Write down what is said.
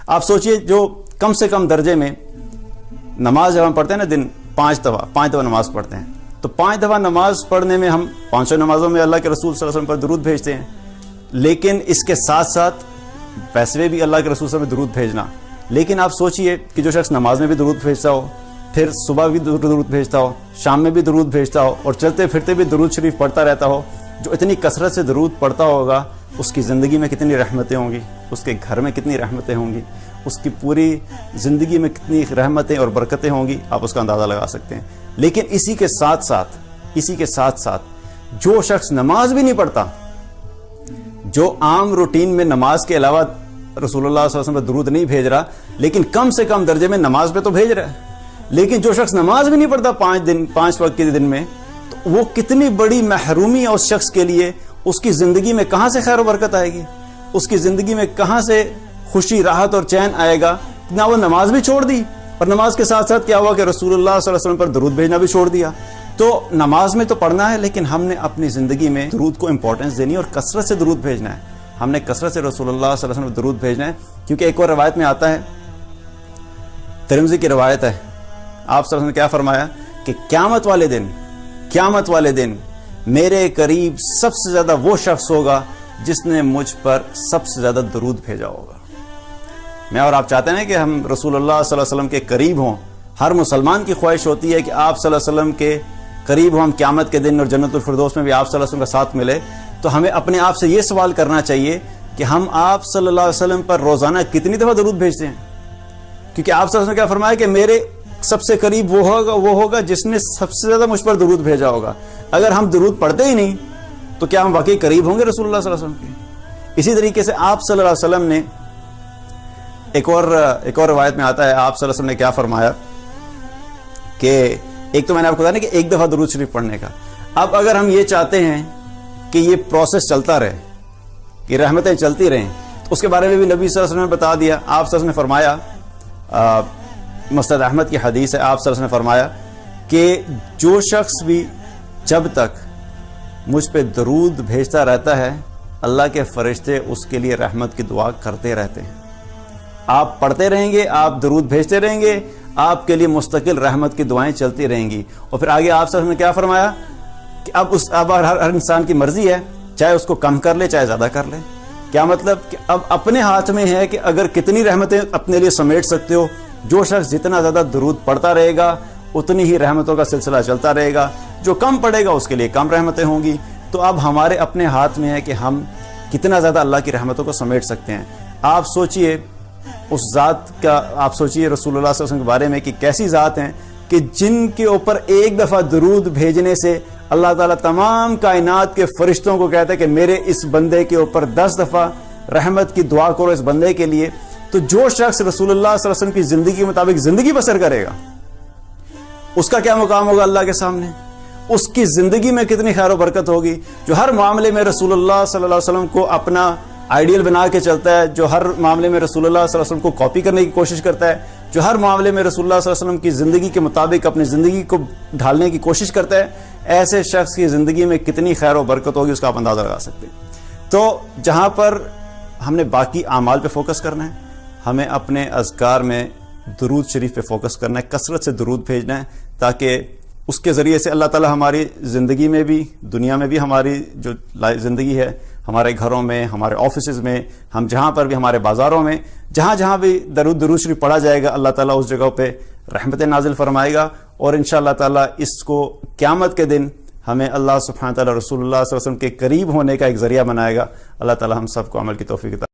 آپ سوچئے جو کم سے کم درجے میں نماز جب ہم پڑھتے ہیں نا دن 5 دفعہ نماز پڑھتے ہیں، تو 5 دفعہ نماز پڑھنے میں ہم 500 نمازوں میں اللہ کے رسول صلی اللہ علیہ وسلم پر درود بھیجتے ہیں، لیکن اس کے ساتھ ساتھ ویسے بھی اللہ کے رسول صلی اللہ علیہ وسلم پر درود بھیجنا. لیکن آپ سوچئے کہ جو شخص نماز میں بھی درود بھیجتا ہو، پھر صبح بھی درود بھیجتا ہو، شام میں بھی درود بھیجتا ہو، اور چلتے پھرتے بھی درود شریف پڑھتا رہتا ہو، جو اتنی کثرت سے درود پڑھتا ہوگا اس کی زندگی میں کتنی رحمتیں ہوں گی، اس کے گھر میں کتنی رحمتیں ہوں گی، اس کی پوری زندگی میں کتنی رحمتیں اور برکتیں ہوں گی، آپ اس کا اندازہ لگا سکتے ہیں. لیکن اسی کے ساتھ ساتھ جو شخص نماز بھی نہیں پڑھتا، جو عام روٹین میں نماز کے علاوہ رسول اللہ صلی اللہ علیہ وسلم پر درود نہیں بھیج رہا، لیکن کم سے کم درجے میں نماز پہ تو بھیج رہا ہے، لیکن جو شخص نماز بھی نہیں پڑھتا 5 وقت کے دن میں، تو وہ کتنی بڑی محرومی ہے اس شخص کے لیے. اس کی زندگی میں کہاں سے خیر و برکت آئے گی، اس کی زندگی میں کہاں سے خوشی، راحت اور چین آئے گا. نہ وہ نماز بھی چھوڑ دی، اور نماز کے ساتھ ساتھ کیا ہوا کہ رسول اللہ صلی اللہ علیہ وسلم پر درود بھیجنا بھی چھوڑ دیا. تو نماز میں تو پڑھنا ہے، لیکن ہم نے اپنی زندگی میں درود کو امپورٹنس دینی ہے اور کثرت سے درود بھیجنا ہے. ہم نے کثرت سے رسول اللہ صلی اللہ علیہ وسلم پر درود بھیجنا ہے، کیونکہ ایک اور روایت میں آتا ہے، ترمذی کی روایت ہے، آپ صلی اللہ علیہ وسلم نے کیا فرمایا کہ قیامت والے دن میرے قریب سب سے زیادہ وہ شخص ہوگا جس نے مجھ پر سب سے زیادہ درود بھیجا ہوگا. میں اور آپ چاہتے ہیں کہ ہم رسول اللہ صلی اللہ علیہ وسلم کے قریب ہوں. ہر مسلمان کی خواہش ہوتی ہے کہ آپ صلی اللہ علیہ وسلم کے قریب ہوں، ہم قیامت کے دن اور جنت الفردوس میں بھی آپ صلی اللہ علیہ وسلم کا ساتھ ملے. تو ہمیں اپنے آپ سے یہ سوال کرنا چاہیے کہ ہم آپ صلی اللہ علیہ وسلم پر روزانہ کتنی دفعہ درود بھیجتے ہیں، کیونکہ آپ صلی اللہ علیہ وسلم نے کیا فرمایا کہ میرے سب سے قریب وہ ہوگا جس نے سب سے زیادہ مجھ پر درود بھیجا ہوگا. اگر ہم درود پڑھتے ہی نہیں تو کیا ہم واقعی قریب ہوں گے رسول اللہ صلی اللہ علیہ وسلم کے؟ اسی طریقے سے آپ صلی اللہ علیہ وسلم نے ایک اور روایت میں آتا ہے، آپ صلی اللہ علیہ وسلم نے کیا فرمایا کہ ایک تو میں نے آپ کو بتایا نا کہ ایک دفعہ درود شریف پڑھنے کا. اب اگر ہم یہ چاہتے ہیں کہ یہ پروسیس چلتا رہے، کہ رحمتیں چلتی رہیں، تو اس کے بارے میں بھی نبی صلی اللہ علیہ وسلم نے بتا دیا. آپ صلی اللہ علیہ وسلم نے فرمایا، مسند احمد کی حدیث ہے، آپ صلی اللہ علیہ وسلم نے فرمایا کہ جو شخص بھی جب تک مجھ پہ درود بھیجتا رہتا ہے، اللہ کے فرشتے اس کے لیے رحمت کی دعا کرتے رہتے ہیں. آپ پڑھتے رہیں گے، آپ درود بھیجتے رہیں گے، آپ کے لیے مستقل رحمت کی دعائیں چلتی رہیں گی. اور پھر آگے آپ صلی اللہ علیہ وسلم نے کیا فرمایا کہ اب ہر انسان کی مرضی ہے، چاہے اس کو کم کر لے چاہے زیادہ کر لے. کیا مطلب کہ اب اپنے ہاتھ میں ہے کہ اگر کتنی رحمتیں اپنے لیے سمیٹ سکتے ہو. جو شخص جتنا زیادہ درود پڑھتا رہے گا اتنی ہی رحمتوں کا سلسلہ چلتا رہے گا، جو کم پڑھے گا اس کے لیے کم رحمتیں ہوں گی. تو اب ہمارے اپنے ہاتھ میں ہے کہ ہم کتنا زیادہ اللہ کی رحمتوں کو سمیٹ سکتے ہیں. آپ سوچئے اس ذات کا، آپ سوچئے رسول اللہ صلی اللہ علیہ وسلم کے بارے میں کہ کیسی ذات ہیں کہ جن کے اوپر ایک دفعہ درود بھیجنے سے اللہ تعالیٰ تمام کائنات کے فرشتوں کو کہتا ہے کہ میرے اس بندے کے اوپر 10 دفعہ رحمت کی دعا کرو اس بندے کے لیے. تو جو شخص رسول اللہ صلی اللہ علیہ وسلم کی زندگی کے مطابق زندگی بسر کرے گا، اس کا کیا مقام ہوگا اللہ کے سامنے، اس کی زندگی میں کتنی خیر و برکت ہوگی. جو ہر معاملے میں رسول اللہ صلی اللہ علیہ وسلم کو اپنا آئیڈیل بنا کے چلتا ہے، جو ہر معاملے میں رسول اللہ صلی اللہ علیہ وسلم کو کاپی کرنے کی کوشش کرتا ہے، جو ہر معاملے میں رسول اللہ صلی اللہ علیہ وسلم کی زندگی کے مطابق اپنی زندگی کو ڈھالنے کی کوشش کرتا ہے، ایسے شخص کی زندگی میں کتنی خیر و برکت ہوگی اس کا آپ اندازہ لگا سکتے ہیں. تو جہاں پر ہم نے باقی اعمال پہ فوکس کرنا ہے، ہمیں اپنے اذکار میں درود شریف پہ فوکس کرنا ہے، کثرت سے درود بھیجنا ہے، تاکہ اس کے ذریعے سے اللہ تعالی ہماری زندگی میں بھی، دنیا میں بھی، ہماری جو زندگی ہے، ہمارے گھروں میں، ہمارے آفیسز میں، ہم جہاں پر بھی، ہمارے بازاروں میں، جہاں بھی درود شریف پڑھا جائے گا، اللہ تعالیٰ اس جگہ پہ رحمت نازل فرمائے گا. اور انشاءاللہ تعالیٰ اس کو قیامت کے دن ہمیں اللہ سبحانہ تعالیٰ رسول اللہ صلی اللہ علیہ وسلم کے قریب ہونے کا ایک ذریعہ بنائے گا. اللہ تعالیٰ ہم سب کو عمل کی توفیق عطا